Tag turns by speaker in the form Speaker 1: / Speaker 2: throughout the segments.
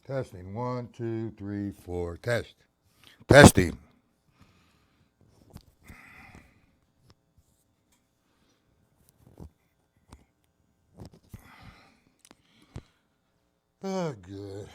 Speaker 1: Testing. 1, 2, 3, 4. Test. Testing. Oh, good.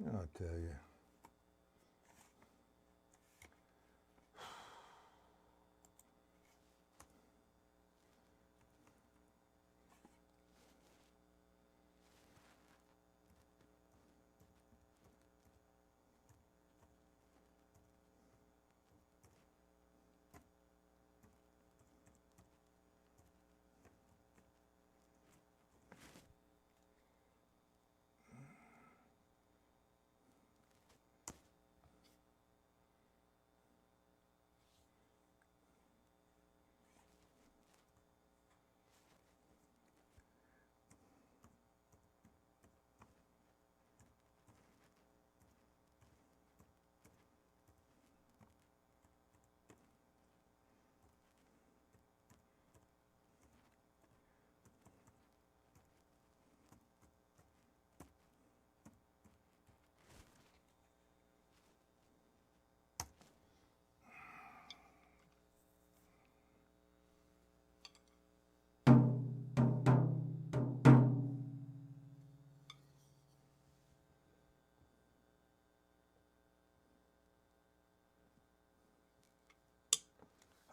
Speaker 1: I'll tell you.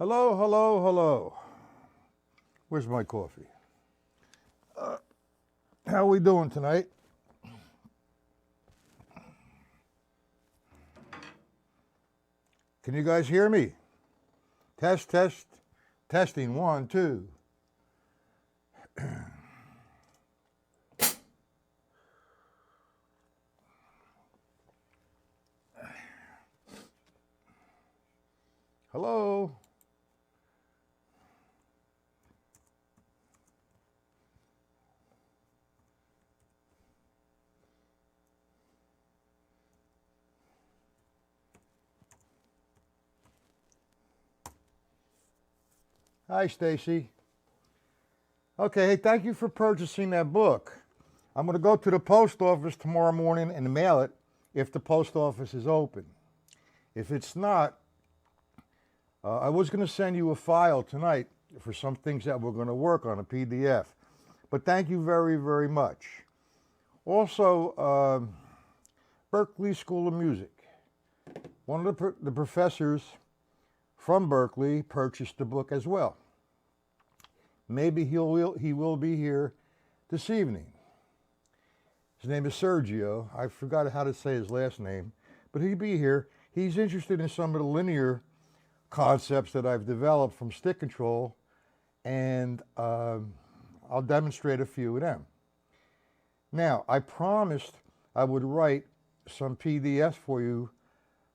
Speaker 1: Hello, hello, hello. Where's my coffee? How are we doing tonight? Can you guys hear me? Test, test, testing. 1, 2. Hello. Hi, Stacy. Okay, hey, thank you for purchasing that book. I'm going to go to the post office tomorrow morning and mail it if the post office is open. If it's not, I was going to send you a file tonight for some things that we're going to work on, a PDF. But thank you very, very much. Also, Berkeley School of Music. One of the professors from Berkeley purchased the book as well. Maybe he will be here this evening. His name is Sergio. I forgot how to say his last name, but he'll be here. He's interested in some of the linear concepts that I've developed from stick control, and I'll demonstrate a few of them. Now, I promised I would write some PDFs for you,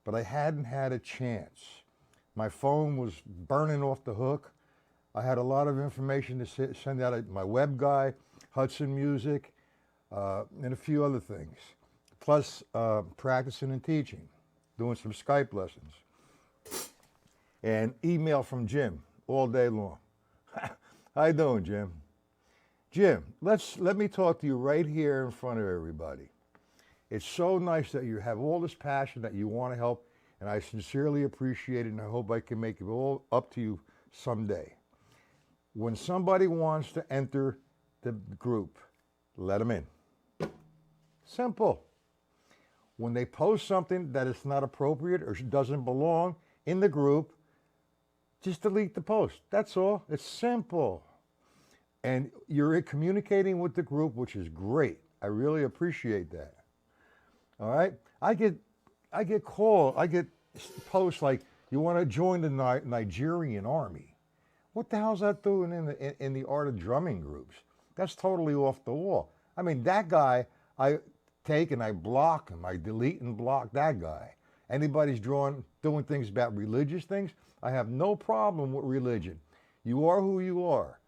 Speaker 1: but I hadn't had a chance. My phone was burning off the hook. I had a lot of information to send out at my web guy, Hudson Music, and a few other things. Plus practicing and teaching, doing some Skype lessons. And email from Jim all day long. How you doing, Jim? Jim, let me talk to you right here in front of everybody. It's so nice that you have all this passion that you want to help, and I sincerely appreciate it, and I hope I can make it all up to you someday. When somebody wants to enter the group, let them in. Simple. When they post something that is not appropriate or doesn't belong in the group, just delete the post. That's all. It's simple. And you're communicating with the group, which is great. I really appreciate that. All right? I get posts like, you want to join the Nigerian army. What the hell's that doing in the art of drumming groups? That's totally off the wall. I mean, that guy, I take and I block him. I delete and block that guy. Anybody's doing things about religious things, I have no problem with religion. You are who you are.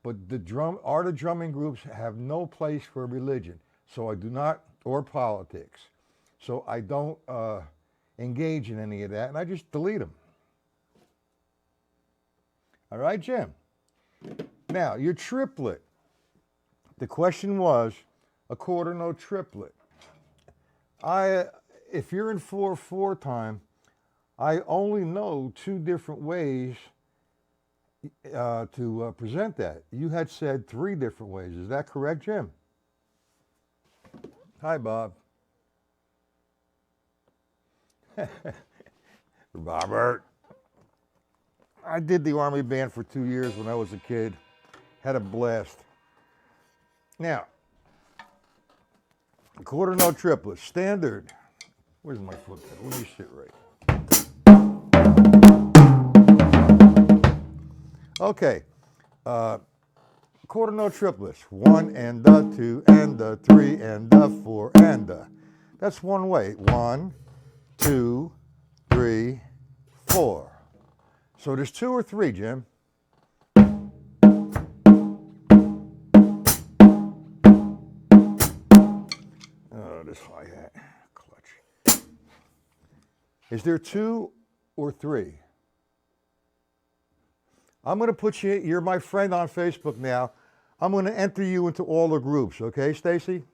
Speaker 1: But the art of drumming groups have no place for religion. So I do not, or politics. So I don't engage in any of that, and I just delete them. All right, Jim? Now, your triplet. The question was, a quarter note triplet. If you're in 4/4 time, I only know 2 different ways to present that. You had said 3 different ways. Is that correct, Jim? Hi, Bob. Robert. I did the Army Band for 2 years when I was a kid. Had a blast. Now, quarter note triplet, standard. Where's my foot? Let me sit right. Okay, quarter note triplets. 1 and 2 and 3 and 4 and That's one way. 1, 2, 3, 4. So there's 2 or 3, Jim. Oh, this hi-hat clutch. Is there 2 or 3? I'm going to put you, you're my friend on Facebook now. I'm going to enter you into all the groups, okay, Stacy?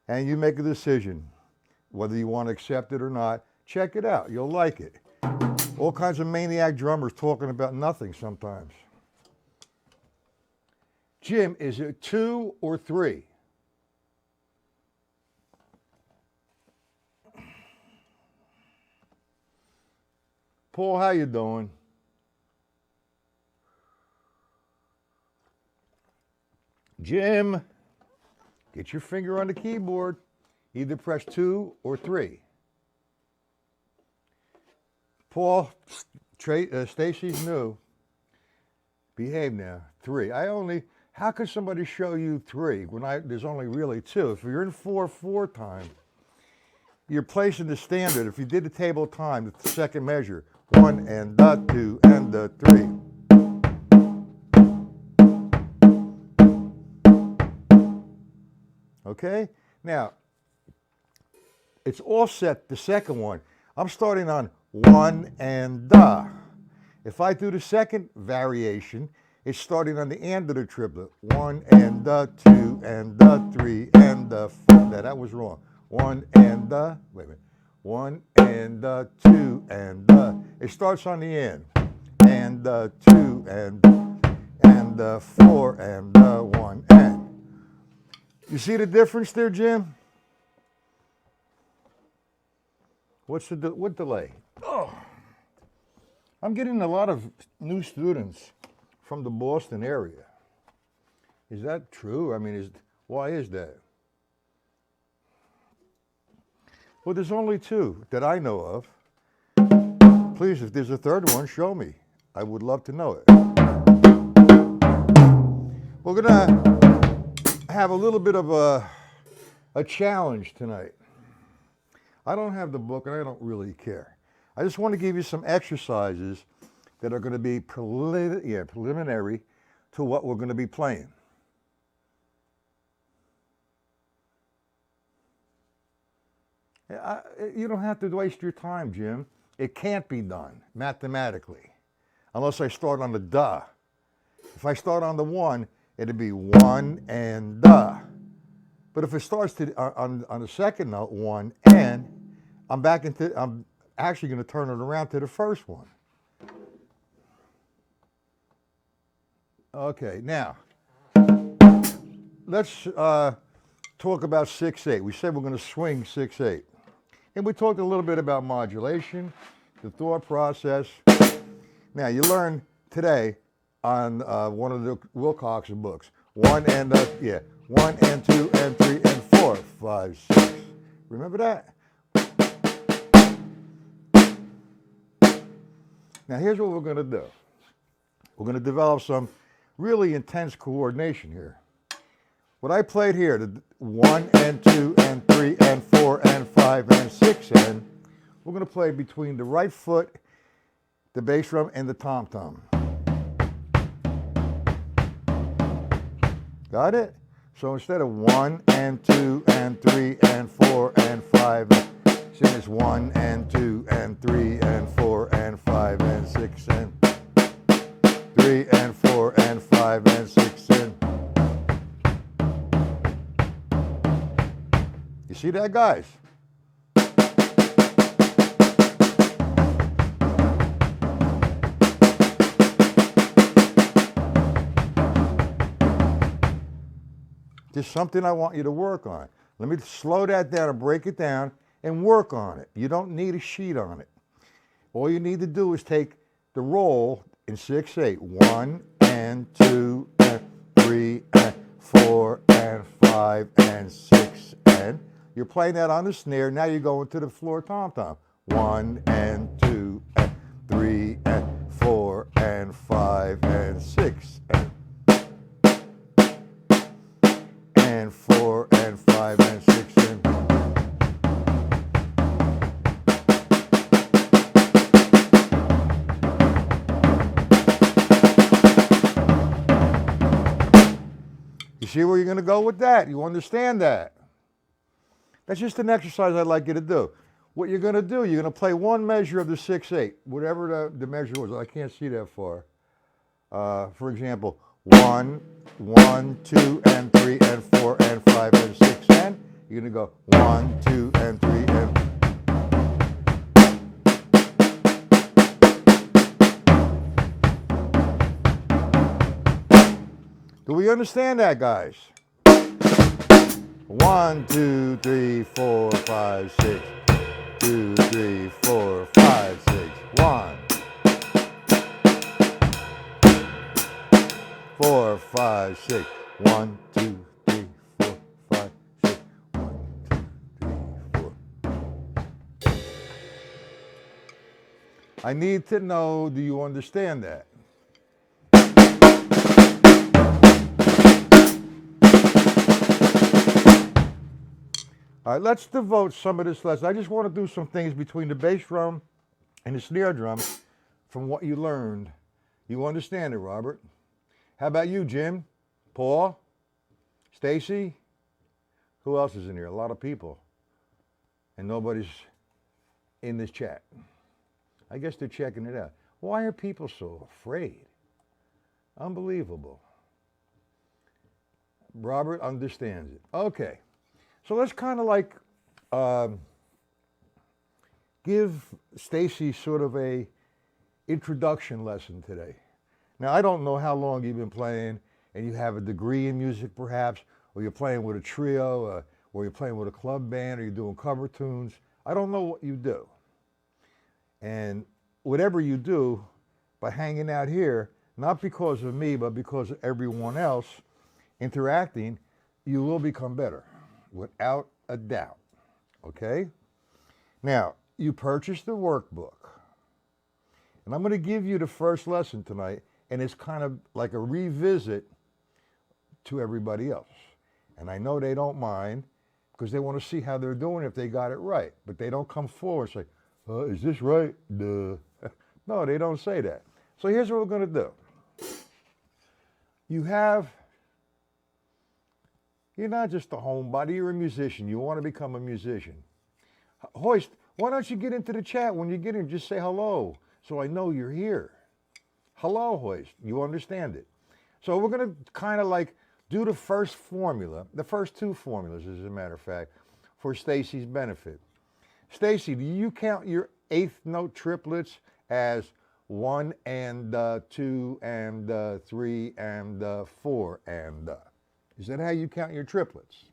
Speaker 1: And you make a decision, whether you want to accept it or not. Check it out. You'll like it. All kinds of maniac drummers talking about nothing sometimes. Jim, is it 2 or 3? Paul, how you doing? Jim, get your finger on the keyboard. Either press 2 or 3. Paul, Stacy's new. Behave now. 3. How could somebody show you 3 when there's only really 2? If you're in 4/4 time, you're placing the standard. If you did the table of time, the second measure, 1 and 2 and 3. Okay? Now, it's offset, the second one. I'm starting on 1 and If I do the second variation, it's starting on the end of the triplet. 1 and 2 and 3 and 4. Now, that was wrong. 1 and wait a minute. 1 and 2 and it starts on the end. And 2 and 4 and 1 and. You see the difference there, Jim? What delay? Oh, I'm getting a lot of new students from the Boston area. Is that true? I mean, why is that? Well, there's only 2 that I know of. Please, if there's a third one, show me. I would love to know it. We're going to have a little bit of a challenge tonight. I don't have the book and I don't really care. I just want to give you some exercises that are going to be preliminary to what we're going to be playing. You don't have to waste your time, Jim. It can't be done mathematically unless I start on the duh. If I start on the one, it'd be one and duh. But if it starts on the second note, one and, I'm actually going to turn it around to the first one. Okay, now let's talk about 6/8. We said we're going to swing 6/8. And we talked a little bit about modulation, the thought process. Now, you learned today on one of the Wilcox's books, 1 and 2 and 3 and 4, 5, 6. Remember that? Now, here's what we're going to do. We're going to develop some really intense coordination here. What I played here, the 1 and 2 and 3 and 4 and 5 and 6 and, we're going to play between the right foot, the bass drum, and the tom-tom. Got it? So instead of 1 and 2 and 3 and 4 and 5, it's 1 and 2 and 3 and 4 and 5 and 6 and 3 and 4 and 5 and 6 and. You see that, guys? Just something I want you to work on. Let me slow that down and break it down and work on it. You don't need a sheet on it. All you need to do is take the roll in 6/8. 1 and 2 and 3 and 4 and 5 and 6 and. You're playing that on the snare. Now you're going to the floor tom-tom. 1 and 2 and 3 and 4 and 5 and 6 and 4 and 5 and 6 and. You see where you're going to go with that? You understand that? That's just an exercise I'd like you to do. What you're going to do, you're going to play one measure of the 6/8, whatever the measure was. I can't see that far. For example, 1, 2, and 3, and 4, and 5, and 6, and you're going to go 1, 2, and 3, and. Do we understand that, guys? 1, 2, 3, 4, 5, 6. 2, 3, 4, 5, 6. 1, 4, 5, 6. 1, 2, 3, 4, 5, 6. 1, 2, 3, 4. I need to know, do you understand that? All right, let's devote some of this lesson. I just want to do some things between the bass drum and the snare drum from what you learned. You understand it, Robert? How about you, Jim? Paul? Stacy? Who else is in here? A lot of people. And nobody's in this chat. I guess they're checking it out. Why are people so afraid? Unbelievable. Robert understands it. Okay. So let's kind of like give Stacy sort of a introduction lesson today. Now, I don't know how long you've been playing, and you have a degree in music perhaps, or you're playing with a trio, or you're playing with a club band, or you're doing cover tunes. I don't know what you do. And whatever you do, by hanging out here, not because of me, but because of everyone else interacting, you will become better. Without a doubt, okay? Now, you purchased the workbook, and I'm going to give you the first lesson tonight, and it's kind of like a revisit to everybody else. And I know they don't mind, because they want to see how they're doing if they got it right, but they don't come forward and say, Is this right? Duh. No, they don't say that. So here's what we're going to do. You're not just a homebody, you're a musician. You want to become a musician. Hoist, why don't you get into the chat when you get in? Just say hello so I know you're here. Hello, Hoist. You understand it. So we're going to kind of like do the first formula, the first two formulas, as a matter of fact, for Stacy's benefit. Stacy, do you count your eighth note triplets as 1 and 2 and 3 and 4 and? Is that how you count your triplets?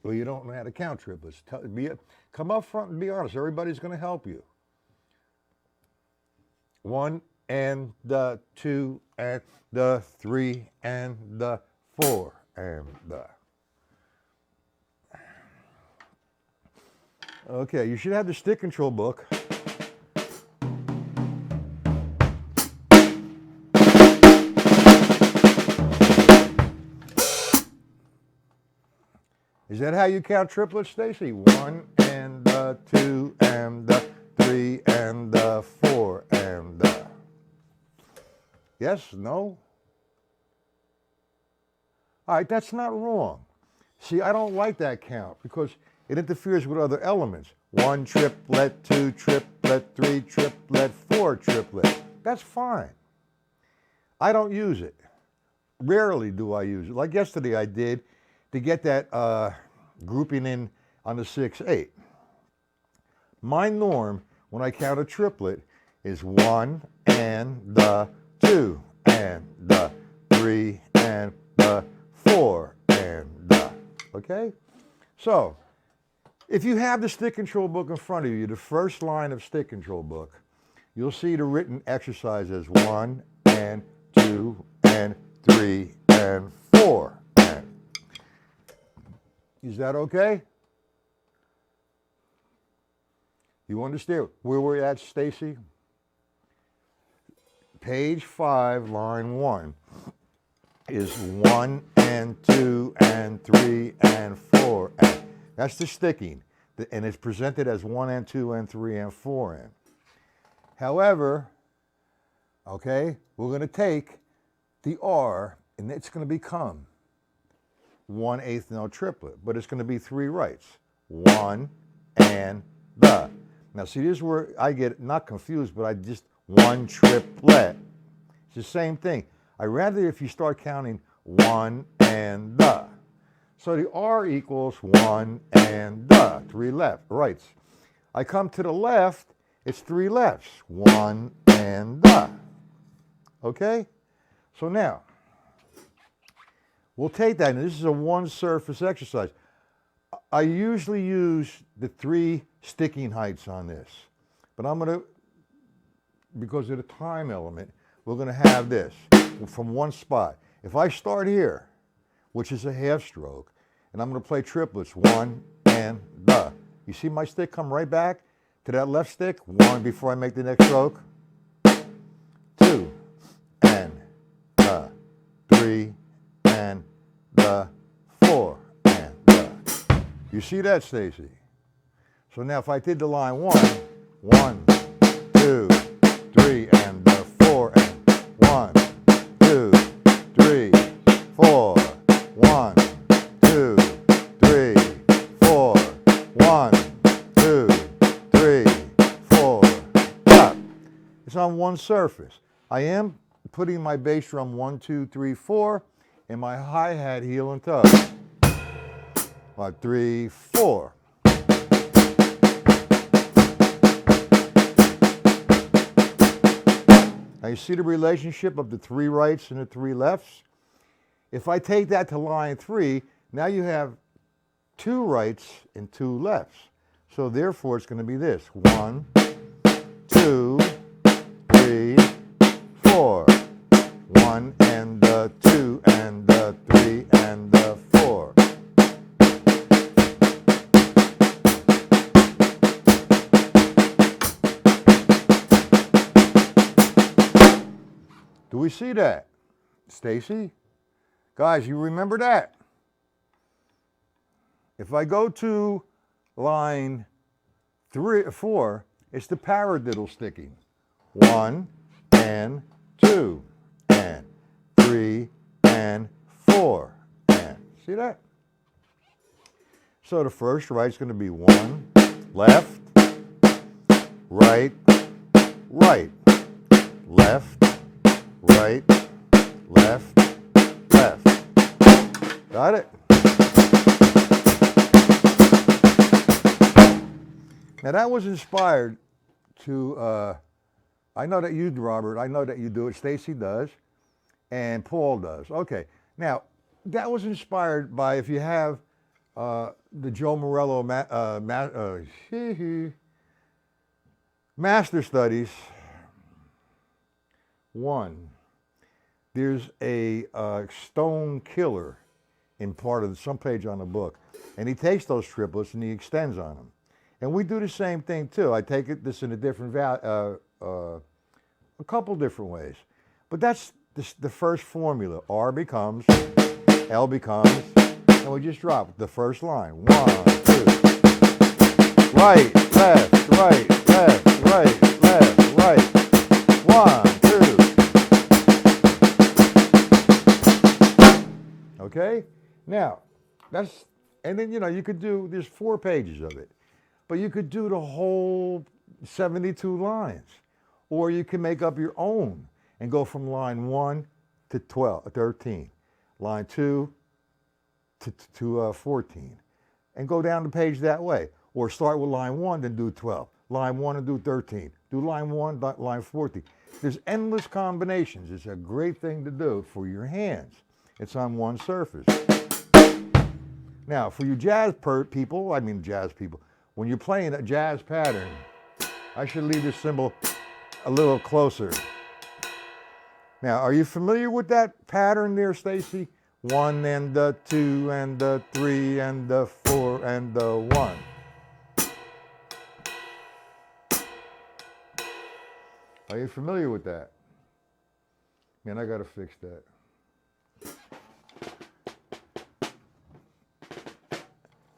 Speaker 1: Well, you don't know how to count triplets. Come up front and be honest. Everybody's going to help you. 1 and 2 and 3 and 4 and. Okay, you should have the stick control book. Is that how you count triplets, Stacy? 1 and 2 and 3 and 4 and. Yes? No? All right, that's not wrong. See, I don't like that count because it interferes with other elements. 1 triplet, 2 triplet, 3 triplet, 4 triplet. That's fine. I don't use it. Rarely do I use it. Like yesterday I did to get that grouping in on the 6/8. My norm when I count a triplet is 1 and 2 and 3 and 4 and. Okay? So, if you have the stick control book in front of you, the first line of stick control book, you'll see the written exercise as 1 and 2 and 3 and 4 and. Is that okay? You understand where we're at, Stacy? Page 5, line 1 is 1 and 2 and 3 and 4 and. That's the sticking, and it's presented as 1 and 2 and 3 and 4 and. However, okay, we're going to take the R, and it's going to become 1/8 note triplet, but it's going to be 3 rights. 1 and the. Now, see, this is where I get not confused, but I just 1 triplet. It's the same thing. I'd rather if you start counting 1 and the. So the R equals 1 and the, 3 rights. I come to the left, it's 3 lefts, 1 and the. Okay? So now, we'll take that, and this is a one surface exercise. I usually use the 3 sticking heights on this, but I'm going to, because of the time element, we're going to have this from one spot. If I start here, which is a half stroke, and I'm going to play triplets, 1 and the. You see my stick come right back to that left stick, 1 before I make the next stroke, 2 and the, 3 and the, 4 and the. You see that, Stacy? So now if I did the line 1, 1, 2, 3 and the 4 and 1, 2, 3, 4, 1, 2, 3, 4, 1, 2, 3, 4. Stop. It's on one surface. I am putting my bass drum 1, 2, 3, 4, and my hi-hat heel and toe. 5, 3, 4. Now you see the relationship of the 3 rights and the 3 lefts? If I take that to line 3, now you have 2 rights and 2 lefts. So therefore it's going to be this. 1, 2, 3, 4. 1 and 2 and 3 and 4. Do we see that? Stacy? Guys, you remember that? If I go to line 4, it's the paradiddle sticking. 1 and 2 and 3 and 4 and. See that? So the first right's going to be 1, left, right, right, left, right, left, left. Got it? Now that was inspired to, I know that you do, Robert, I know that you do it, Stacy does, and Paul does. Okay, now that was inspired by, if you have the Joe Morello Master Studies 1, there's a stone killer in part of some page on the book, and he takes those triplets and he extends on them. And we do the same thing too. I take this in a different a couple different ways. But that's the first formula. R becomes, L becomes, and we just drop the first line. 1, 2. Right, left, right, left, right, left, right. 1, 2. Okay? Now, that's, and then, you could do, there's 4 pages of it. But you could do the whole 72 lines. Or you can make up your own and go from line 1 to 13, line 2 to 14, and go down the page that way. Or start with line 1, then do 12. Line 1 and do 13. Do line 1, line 14. There's endless combinations. It's a great thing to do for your hands. It's on one surface. Now, for you jazz people, when you're playing a jazz pattern, I should leave this cymbal a little closer. Now, are you familiar with that pattern there, Stacy? 1 and the 2 and the 3 and the 4 and the 1. Are you familiar with that? Man, I gotta fix that.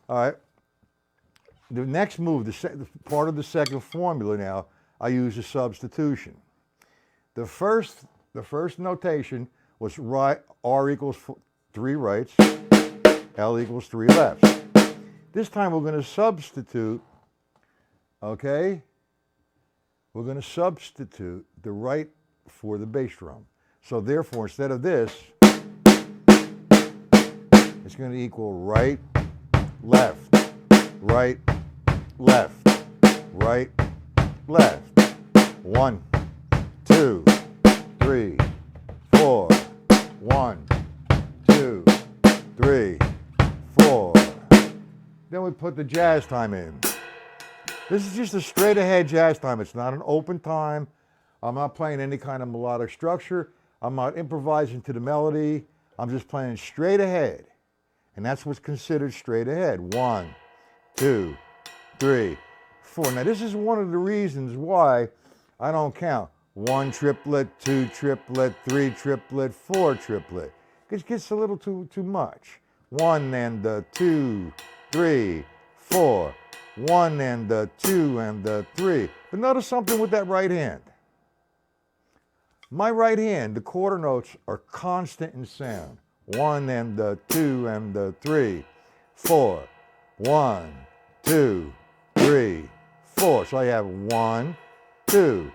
Speaker 1: All right. The next move, the part of the second formula now, I use a substitution. The first notation was R equals 3 rights, L equals 3 lefts. This time we're going to substitute, okay? We're going to substitute the right for the bass drum. So therefore, instead of this, it's going to equal right, left, right, left, right, left. 1, 2, 3, 4. 1, 2, 3, 4. Then we put the jazz time in. This is just a straight ahead jazz time. It's not an open time. I'm not playing any kind of melodic structure. I'm not improvising to the melody. I'm just playing straight ahead. And that's what's considered straight ahead. 1, 2, 3, 4. Now this is one of the reasons why I don't count 1 triplet, 2 triplet, 3 triplet, 4 triplet. It gets a little too much. 1 and the 2, 3, 4. 1 and the 2 and the 3. But notice something with that right hand. My right hand, the quarter notes are constant in sound. 1 and the 2 and the 3, 4. 1, 2, 3, 4. So I have 1, 2,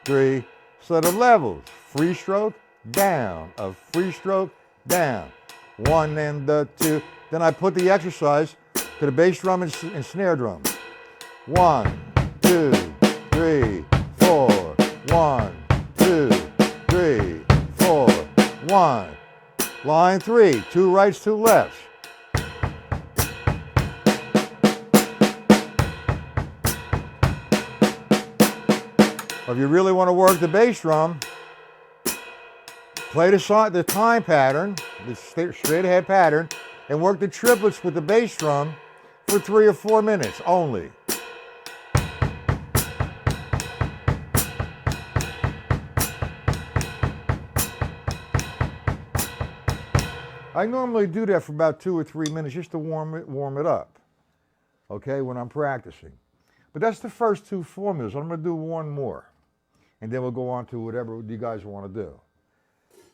Speaker 1: 3. So the levels, free stroke, down, a free stroke, down. 1 and the 2. Then I put the exercise to the bass drum and snare drum. 1, 2, 3, 4. 1, 2, 3, 4. 1. Line 3, 2 rights, 2 lefts. If you really want to work the bass drum, play the time pattern, the straight ahead pattern, and work the triplets with the bass drum for 3 or 4 minutes only. I normally do that for about 2 or 3 minutes just to warm it up, okay, when I'm practicing. But that's the first 2 formulas. I'm going to do one more, and then we'll go on to whatever you guys want to do.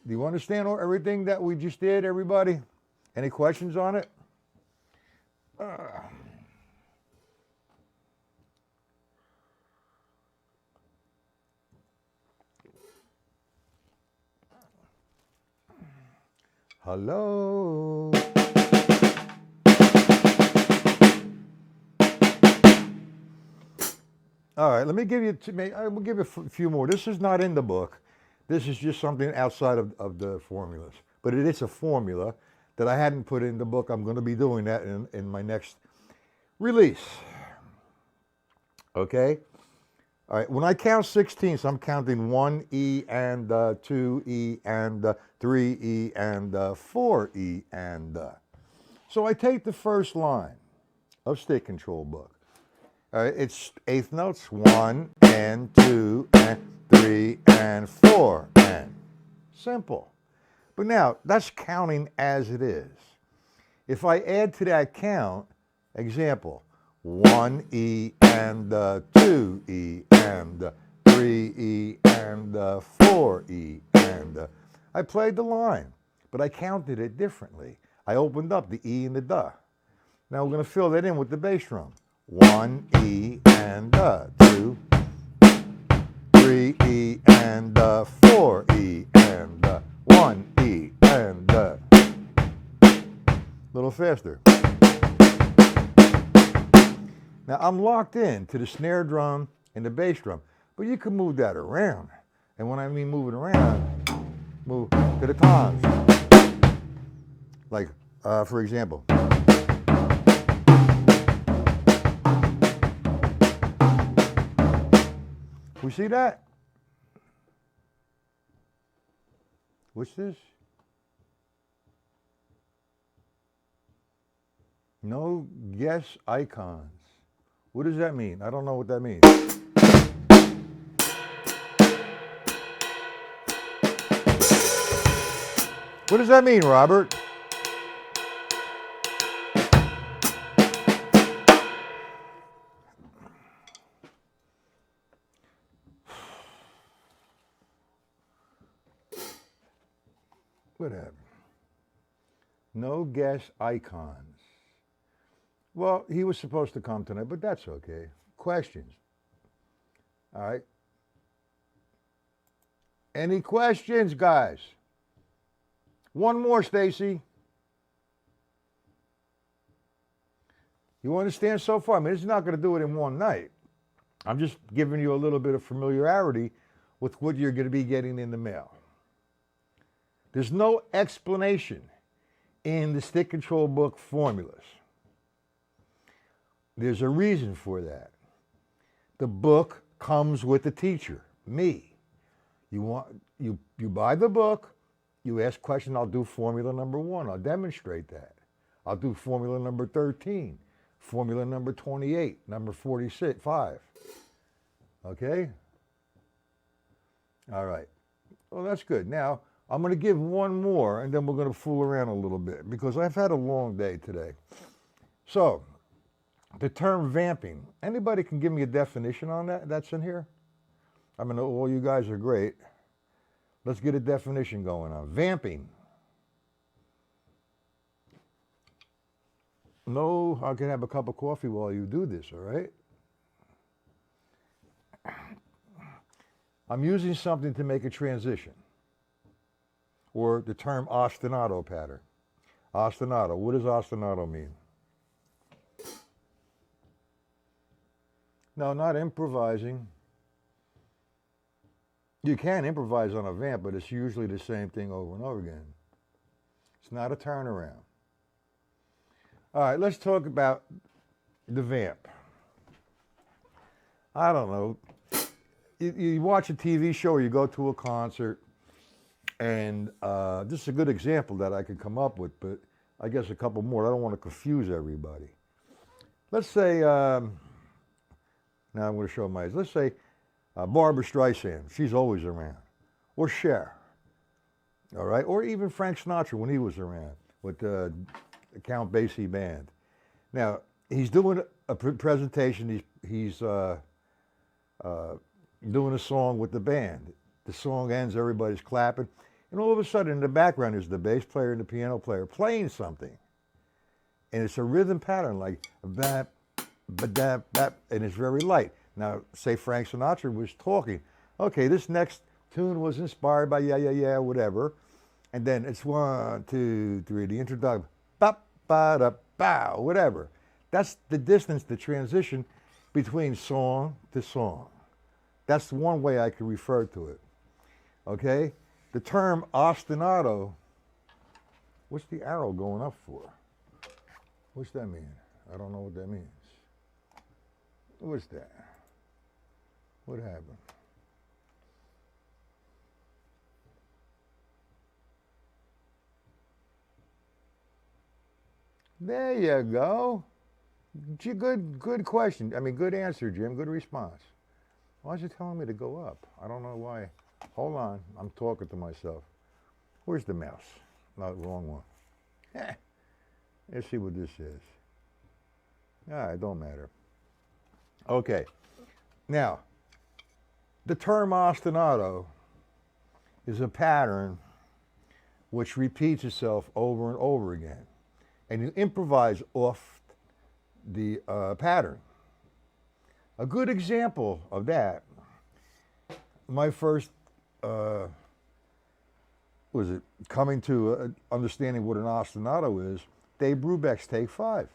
Speaker 1: Do you understand everything that we just did, everybody? Any questions on it? Hello? All right, let me give you, I will give you a few more. This is not in the book. This is just something outside of the formulas. But it is a formula that I hadn't put in the book. I'm going to be doing that in my next release. Okay? All right, when I count 16, so I'm counting 1 E and 2 E and 3 E and 4 E and. So I take the first line of stick control book. All right, it's eighth notes, 1 and 2 and 3 and 4 and. Simple. But now, that's counting as it is. If I add to that count, example, 1 E and 2 E and 3 E and 4 E and. I played the line, but I counted it differently. I opened up the E and the duh. Now we're going to fill that in with the bass drum. 1 E and 2, 3 E and 4 E and 1 E and a little faster. Now I'm locked in to the snare drum and the bass drum, but you can move that around. And when I mean moving around, move to the toms. Like, for example. We see that? What's this? No guess icons. What does that mean? I don't know what that means. What does that mean, Robert? Whatever. No guess icons. Well, he was supposed to come tonight, but that's okay. Questions? All right. Any questions, guys? One more, Stacy. You understand so far? I mean, it's not going to do it in one night. I'm just giving you a little bit of familiarity with what you're going to be getting in the mail. There's no explanation in the stick control book formulas. There's a reason for that. The book comes with the teacher, me. You buy the book, you ask questions, I'll do formula number 1, I'll demonstrate that. I'll do formula number 13, formula number 28, number 45. Okay? All right. Well, that's good. Now, I'm going to give one more, and then we're going to fool around a little bit, because I've had a long day today. So, the term vamping, anybody can give me a definition on that? That's in here? I mean, all you guys are great. Let's get a definition going on. Vamping. No, I can have a cup of coffee while you do this, all right? I'm using something to make a transition. Or the term ostinato pattern. Ostinato. What does ostinato mean? No, not improvising. You can improvise on a vamp, but it's usually the same thing over and over again. It's not a turnaround. All right, let's talk about the vamp. I don't know. You watch a TV show or you go to a concert, and this is a good example that I could come up with, but I guess a couple more. I don't want to confuse everybody. Let's say, now I'm going to show my, let's say Barbra Streisand, she's always around. Or Cher, all right? Or even Frank Sinatra when he was around. with the Count Basie band. Now he's doing a presentation. He's doing a song with the band. The song ends, everybody's clapping, and all of a sudden in the background is the bass player and the piano player playing something, and it's a rhythm pattern like bap, ba-dap, bap, and it's very light. Now, say Frank Sinatra was talking. Okay, this next tune was inspired by yeah, yeah, yeah, whatever. And then it's 1, 2, 3, the introduction, bop, ba, da, bow, whatever. That's the distance, the transition between song to song. That's one way I could refer to it. Okay? The term ostinato, what's the arrow going up for? What's that mean? I don't know what that means. What's that? What happened? There you go. Good question. I mean, good answer, Jim. Good response. Why is it telling me to go up? I don't know why. Hold on. I'm talking to myself. Where's the mouse? No, wrong one. Let's see what this is. It don't matter. Okay. Now, the term ostinato is a pattern which repeats itself over and over again. And you improvise off the pattern. A good example of that, my first, coming to understanding what an ostinato is, Dave Brubeck's Take 5.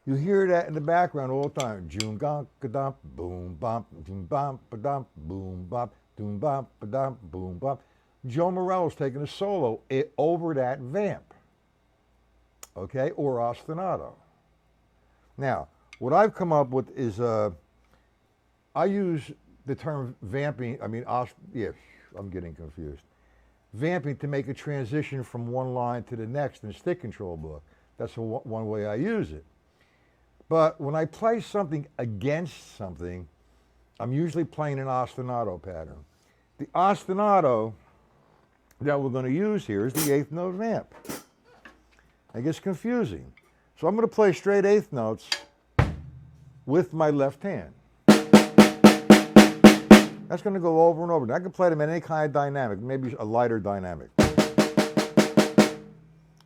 Speaker 1: You hear that in the background all the time. Joom gonk dump, boom bump, doom bump dump, boom bump, doom bump dump, boom bump. Joe Morello's taking a solo over that vamp. Okay, or ostinato. Now, what I've come up with is I use the term vamping. I'm getting confused. Vamping to make a transition from one line to the next in a stick control book. That's one way I use it. But when I play something against something, I'm usually playing an ostinato pattern. The ostinato that we're going to use here is the eighth note vamp. It gets confusing. So I'm going to play straight eighth notes with my left hand. That's going to go over and over. And I can play them in any kind of dynamic, maybe a lighter dynamic.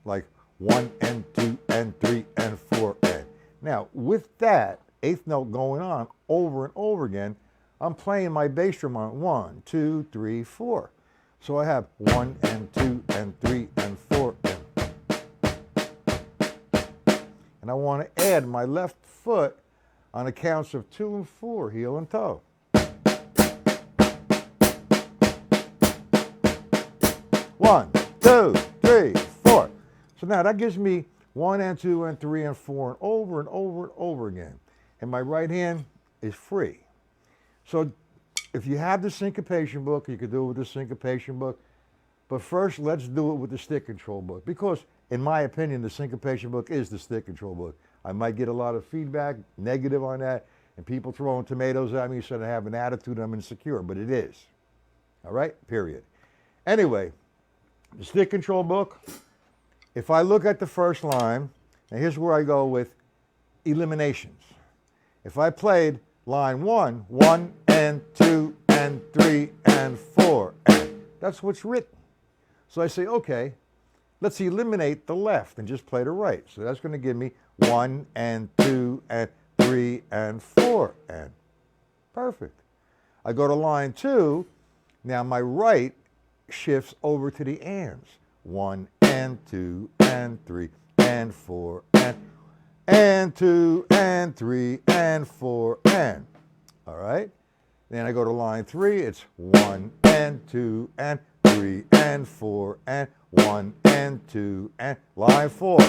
Speaker 1: Like 1 and 2 and 3 and 4 and. Now, with that eighth note going on over and over again, I'm playing my bass drum on 1, 2, 3, 4. So I have 1 and 2 and 3 and 4 and. And I want to add my left foot on the counts of 2 and 4, heel and toe. 1, 2, 3, 4. So now that gives me 1 and 2 and 3 and 4 and over and over and over again. And my right hand is free. So if you have the syncopation book, you can do it with the syncopation book. But first, let's do it with the stick control book. Because, in my opinion, the syncopation book is the stick control book. I might get a lot of feedback, negative on that, and people throwing tomatoes at me saying I have an attitude, I'm insecure, but it is. All right? Period. Anyway, the stick control book, if I look at the first line, and here's where I go with eliminations. If I played line 1, 1 and 2 and 3 and 4, and that's what's written. So I say, okay, let's eliminate the left and just play the right. So that's going to give me 1 and 2 and 3 and 4 and. Perfect. I go to line 2. Now my right shifts over to the ands. 1 and 2 and 3 and 4 and 2 and 3 and 4 and. All right? Then I go to line 3. It's 1 and 2 and 3 and 4 and 1 and 2 and line 4.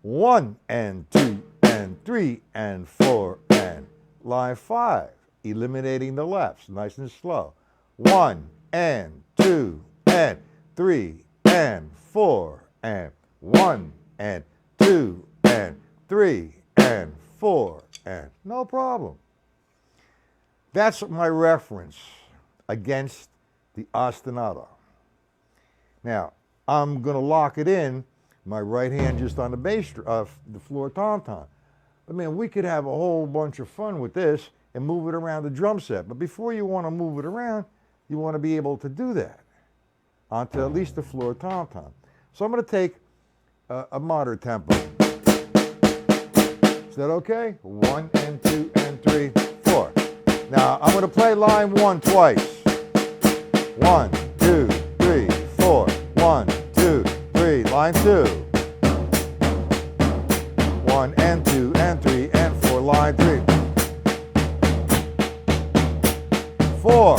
Speaker 1: 1 and 2 and 3 and 4 and line 5. Eliminating the lefts, nice and slow. 1 and 2 and 3 and 4 and 1 and 2 and 3 and 4 and no problem. That's my reference against the ostinato. Now, I'm going to lock it in, my right hand just on the bass, the floor tom-tom. But man, we could have a whole bunch of fun with this and move it around the drum set. But before you want to move it around, you want to be able to do that onto at least the floor tom-tom. So I'm going to take a moderate tempo. Is that okay? 1 and 2 and 3, 4. Now I'm going to play line 1 twice. 1, 2, 3, 4. 1, 2, 3. Line 2. 1 and 2 and 3 and 4. Line 3. 4.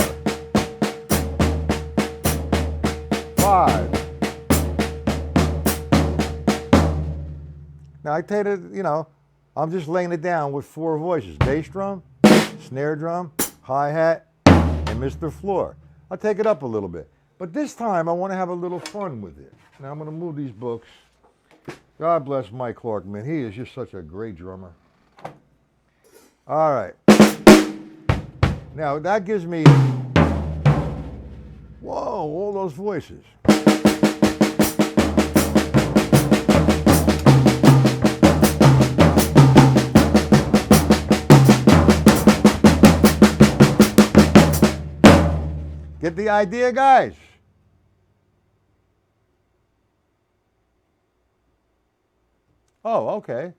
Speaker 1: 5. Now I tell you, I'm just laying it down with 4 voices: bass drum, snare drum, hi-hat, and Mr. Floor. I'll take it up a little bit. But this time I want to have a little fun with it. Now I'm going to move these books. God bless Mike Clark, man. He is just such a great drummer. All right. Now that gives me, whoa, all those voices. Get the idea, guys? Oh, okay.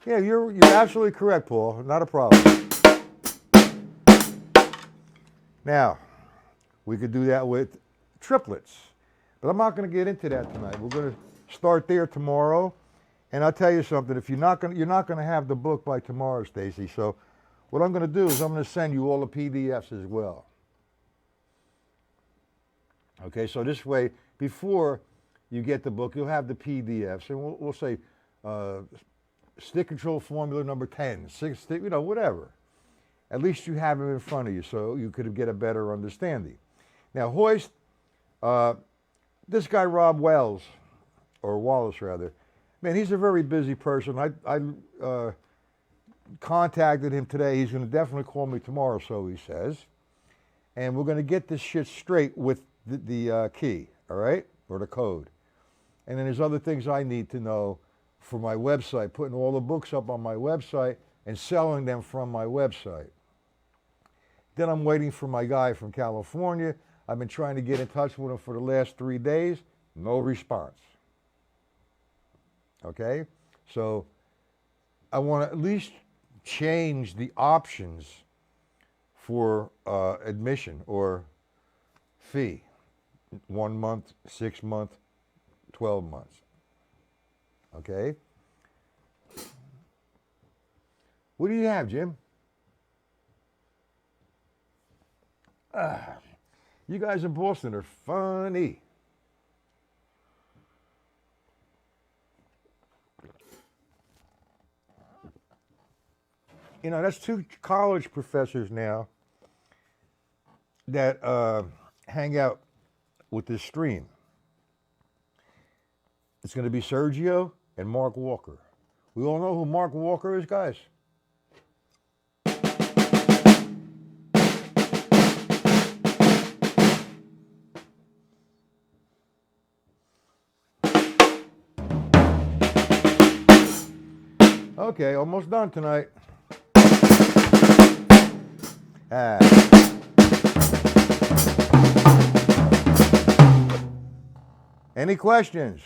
Speaker 1: Yeah, you're absolutely correct, Paul. Not a problem. Now, we could do that with triplets, but I'm not going to get into that tonight. We're going to start there tomorrow. And I'll tell you something, if you're not going to have the book by tomorrow, Stacy. So what I'm going to do is I'm going to send you all the PDFs as well. Okay, so this way, before you get the book, you'll have the PDFs, and we'll say stick control formula number 10, stick, whatever. At least you have them in front of you, so you could get a better understanding. Now, hoist, this guy Rob Wells, or Wallace rather, man, he's a very busy person. I contacted him today. He's going to definitely call me tomorrow, so he says. And we're going to get this shit straight with the key, all right, or the code. And then there's other things I need to know for my website, putting all the books up on my website and selling them from my website. Then I'm waiting for my guy from California. I've been trying to get in touch with him for the last 3 days. No response. Okay? So I want to at least change the options for admission or fee. 1 month, 6 month, 12 months. Okay? What do you have, Jim? You guys in Boston are funny. That's 2 college professors now that hang out with this stream. It's going to be Sergio and Mark Walker. We all know who Mark Walker is, guys. Okay, almost done tonight. Any questions?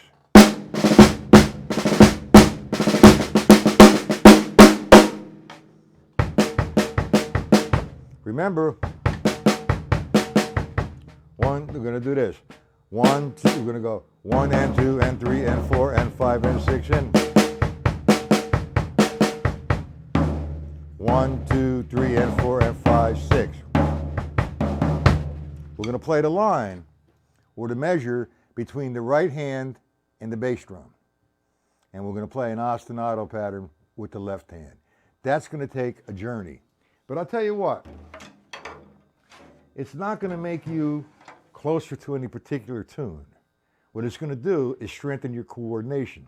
Speaker 1: Remember, we're going to do this. 1, 2, we're going to go 1 and 2 and 3 and 4 and 5 and 6 and 1, 2, 3 and 4 and 5, 6. We're going to play the line or the measure between the right hand and the bass drum. And we're going to play an ostinato pattern with the left hand. That's going to take a journey. But I'll tell you what, it's not going to make you closer to any particular tune. What it's going to do is strengthen your coordination.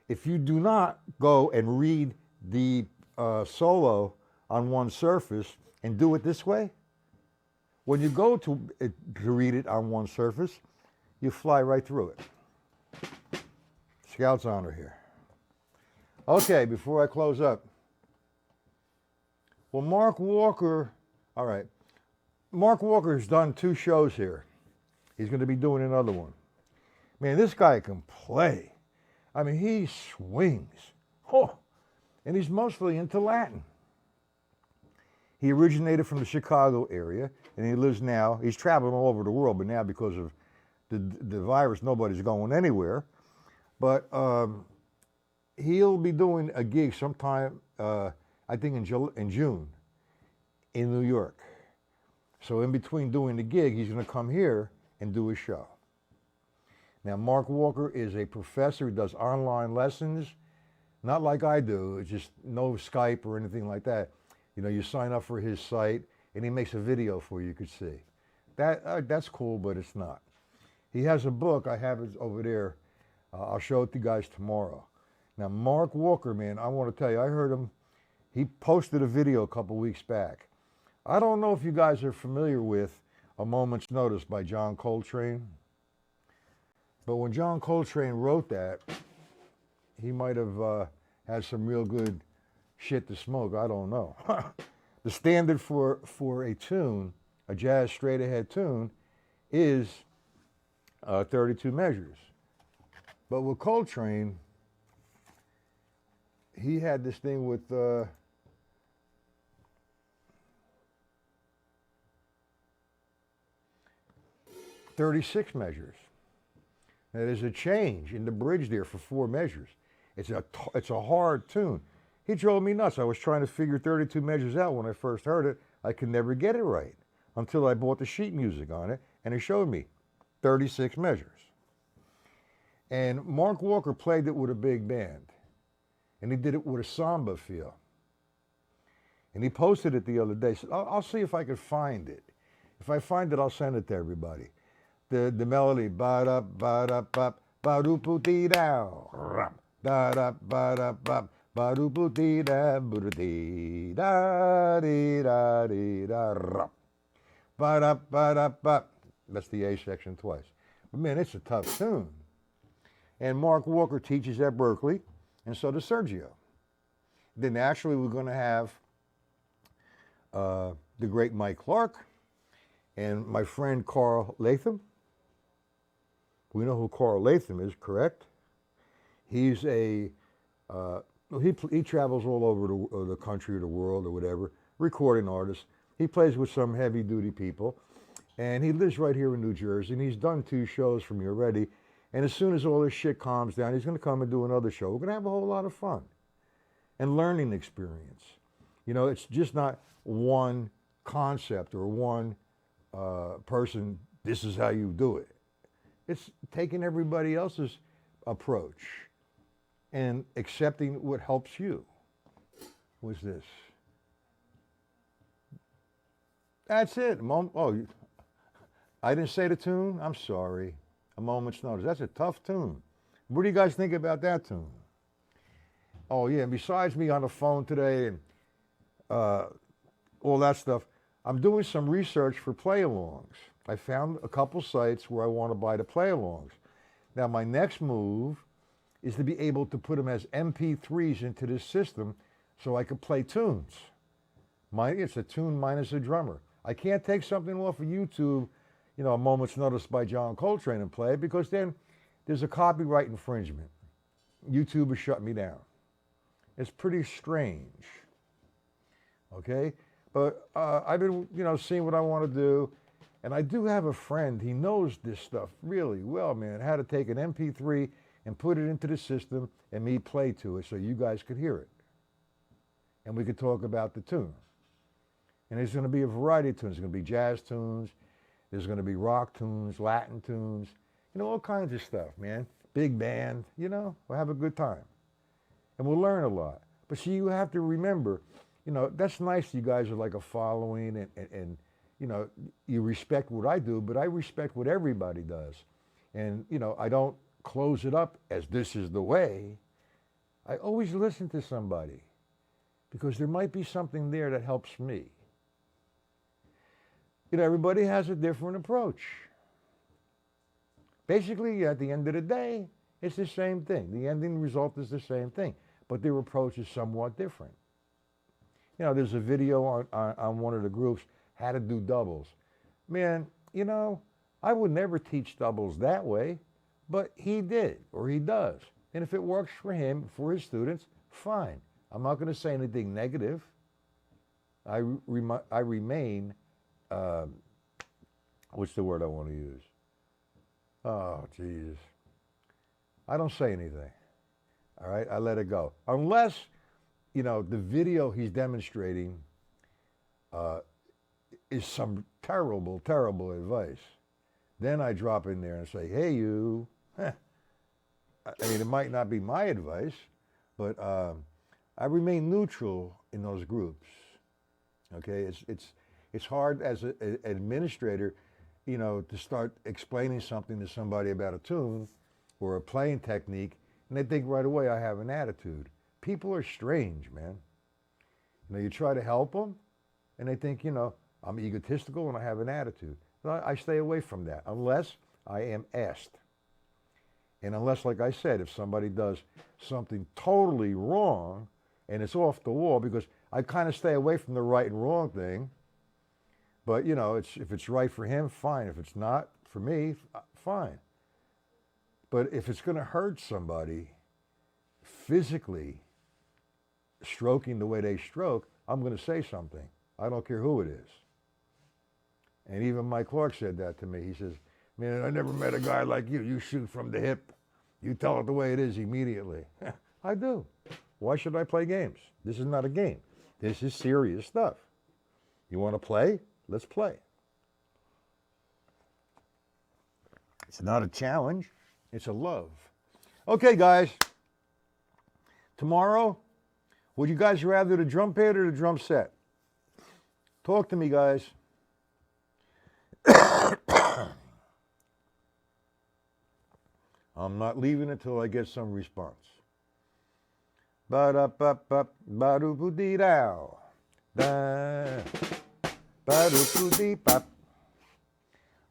Speaker 1: If you do not go and read the solo on one surface and do it this way, When you go to read it on one surface, you fly right through it. Scout's honor here. Okay, before I close up. Well, Mark Walker, all right. Mark Walker has done 2 shows here. He's going to be doing another one. Man, this guy can play. I mean, he swings. Oh, and he's mostly into Latin. He originated from the Chicago area, and he lives now. He's traveling all over the world, but now because of the virus, nobody's going anywhere. But he'll be doing a gig sometime, I think in June, in New York. So in between doing the gig, he's going to come here and do a show. Now, Mark Walker is a professor. He does online lessons, not like I do. It's just no Skype or anything like that. You know, you sign up for his site, and he makes a video for you could see. That's cool, but it's not. He has a book. I have it over there. I'll show it to you guys tomorrow. Now, Mark Walker, man, I want to tell you, I heard him. He posted a video a couple weeks back. I don't know if you guys are familiar with A Moment's Notice by John Coltrane. But when John Coltrane wrote that, he might have had some real good shit to smoke. I don't know. The standard for a tune, a jazz straight ahead tune, is 32 measures. But with Coltrane, he had this thing with 36 measures. Now, there's a change in the bridge there for 4 measures. It's a hard tune. He drove me nuts. I was trying to figure 32 measures out when I first heard it. I could never get it right until I bought the sheet music on it, and it showed me 36 measures. And Mark Walker played it with a big band, and he did it with a samba feel. And he posted it the other day. So I'll see if I could find it. If I find it, I'll send it to everybody. The melody, ba-da, ba-da, ba, ba-do-poo-dee-da, da-da, ba-da, ba, ba-do-poo-dee-da, ba-do-dee-da-dee-da-dee-da, ba-da, ba-da, ba. That's the A section twice. But man, it's a tough tune. And Mark Walker teaches at Berkeley, and so does Sergio. Then naturally we're going to have the great Mike Clark and my friend Carl Latham. We know who Carl Latham is, correct? He's he travels all over the country or the world or whatever, recording artist. He plays with some heavy-duty people, and he lives right here in New Jersey, and he's done 2 shows for me already. And as soon as all this shit calms down, he's going to come and do another show. We're going to have a whole lot of fun and learning experience. You know, it's just not one concept or one person, this is how you do it. It's taking everybody else's approach and accepting what helps you. What's this? That's it. Oh, I didn't say the tune? I'm sorry. A Moment's Notice. That's a tough tune. What do you guys think about that tune? Oh, yeah, and besides me on the phone today and all that stuff, I'm doing some research for play-alongs. I found a couple sites where I want to buy the play-alongs. Now, my next move is to be able to put them as MP3s into this system so I could play tunes. It's a tune minus a drummer. I can't take something off of YouTube, you know, A Moment's Notice by John Coltrane and play it, because then there's a copyright infringement. YouTube has shut me down. It's pretty strange. Okay? But I've been, you know, seeing what I want to do. And I do have a friend, he knows this stuff really well, man, how to take an MP3 and put it into the system and me play to it so you guys could hear it. And we could talk about the tune. And there's going to be a variety of tunes. There's going to be jazz tunes. There's going to be rock tunes, Latin tunes, you know, all kinds of stuff, man. Big band, you know, we'll have a good time. And we'll learn a lot. But see, you have to remember, you know, that's nice you guys are like a following and you know, you respect what I do, but I respect what everybody does. And, you know, I don't close it up as this is the way. I always listen to somebody because there might be something there that helps me. everybody has a different approach. Basically, at the end of the day, it's the same thing. The ending result is the same thing, but their approach is somewhat different. There's a video on one of the groups, how to do doubles. Man, I would never teach doubles that way, but he did, or he does. And if it works for him, for his students, fine. I'm not going to say anything negative. I remain, what's the word I want to use? Oh, Jesus. I don't say anything. All right? I let it go. Unless, the video he's demonstrating is some terrible, terrible advice. Then I drop in there and say, hey, you. I mean, it might not be my advice, but I remain neutral in those groups. Okay? It's hard as an administrator, to start explaining something to somebody about a tune or a playing technique, and they think right away I have an attitude. People are strange, man. You try to help them, and they think, I'm egotistical and I have an attitude. I stay away from that unless I am asked. And unless, like I said, if somebody does something totally wrong and it's off the wall, because I kind of stay away from the right and wrong thing. But, if it's right for him, fine. If it's not for me, fine. But if it's going to hurt somebody physically, stroking the way they stroke, I'm going to say something. I don't care who it is. And even Mike Clark said that to me. He says, man, I never met a guy like you. You shoot from the hip. You tell it the way it is immediately. I do. Why should I play games? This is not a game. This is serious stuff. You want to play? Let's play. It's not a challenge. It's a love. Okay, guys. Tomorrow, would you guys rather the drum pad or the drum set? Talk to me, guys. I'm not leaving until I get some response. Ba-da-ba-ba, ba-do-boo-dee-dow. Da. Ba-do-boo-dee-bop.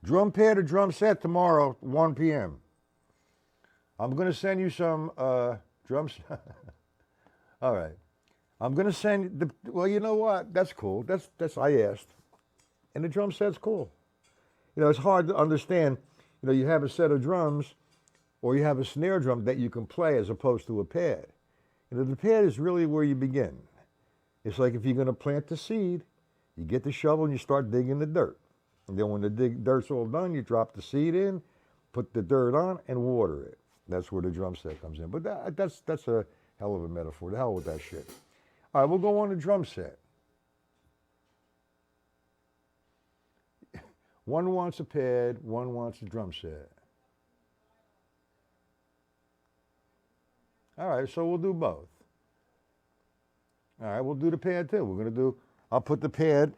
Speaker 1: Drum pad or drum set tomorrow, 1 p.m. I'm going to send you some drums. All right. I'm going to send well, you know what? That's cool. That's I asked. And the drum set's cool. It's hard to understand. You have a set of drums or you have a snare drum that you can play as opposed to a pad. The pad is really where you begin. It's like if you're going to plant the seed, you get the shovel and you start digging the dirt. And then when the dirt's all done, you drop the seed in, put the dirt on, and water it. That's where the drum set comes in. But that's a hell of a metaphor. The hell with that shit. All right, we'll go on the drum set. One wants a pad, one wants a drum set. All right, so we'll do both. All right, we'll do the pad too. I'll put the pad.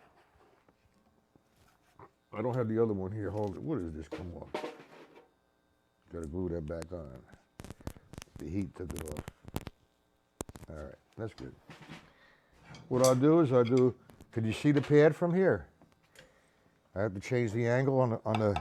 Speaker 1: I don't have the other one here. Hold it. What is this? Come on. Got to glue that back on. The heat took it off. All right, that's good. What I'll do is can you see the pad from here? I have to change the angle on the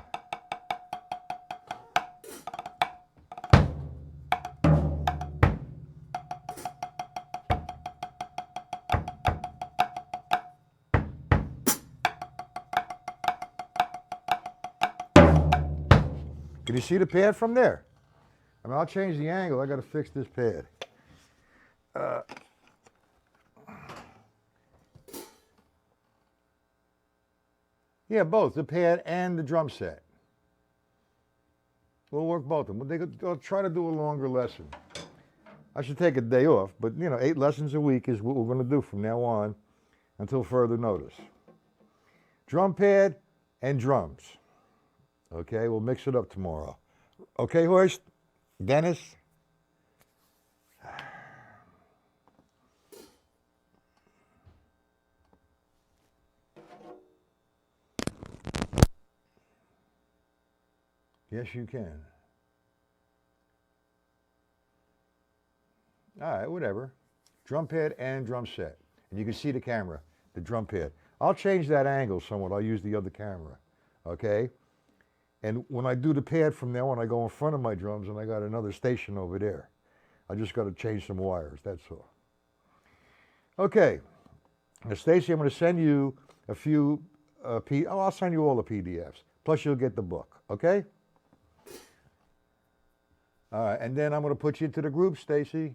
Speaker 1: Can you see the pad from there? I'll change the angle. I got to fix this pad. Yeah, both, the pad and the drum set. We'll work both of them. I'll try to do a longer lesson. I should take a day off, but 8 lessons a week is what we're going to do from now on until further notice. Drum pad and drums. Okay, we'll mix it up tomorrow. Okay, Horst? Dennis? Yes, you can. All right, whatever. Drum pad and drum set. And you can see the camera, the drum pad. I'll change that angle somewhat. I'll use the other camera, okay? And when I do the pad from now on, I go in front of my drums and I got another station over there. I just got to change some wires, that's all. Okay, now Stacy, I'm going to send you a few, I'll send you all the PDFs. Plus you'll get the book, okay? All right, and then I'm going to put you into the group, Stacy.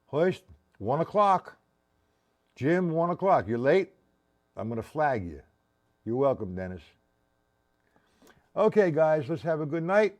Speaker 1: Hoist, 1 o'clock. Jim, 1 o'clock. You're late? I'm going to flag you. You're welcome, Dennis. Okay, guys, let's have a good night.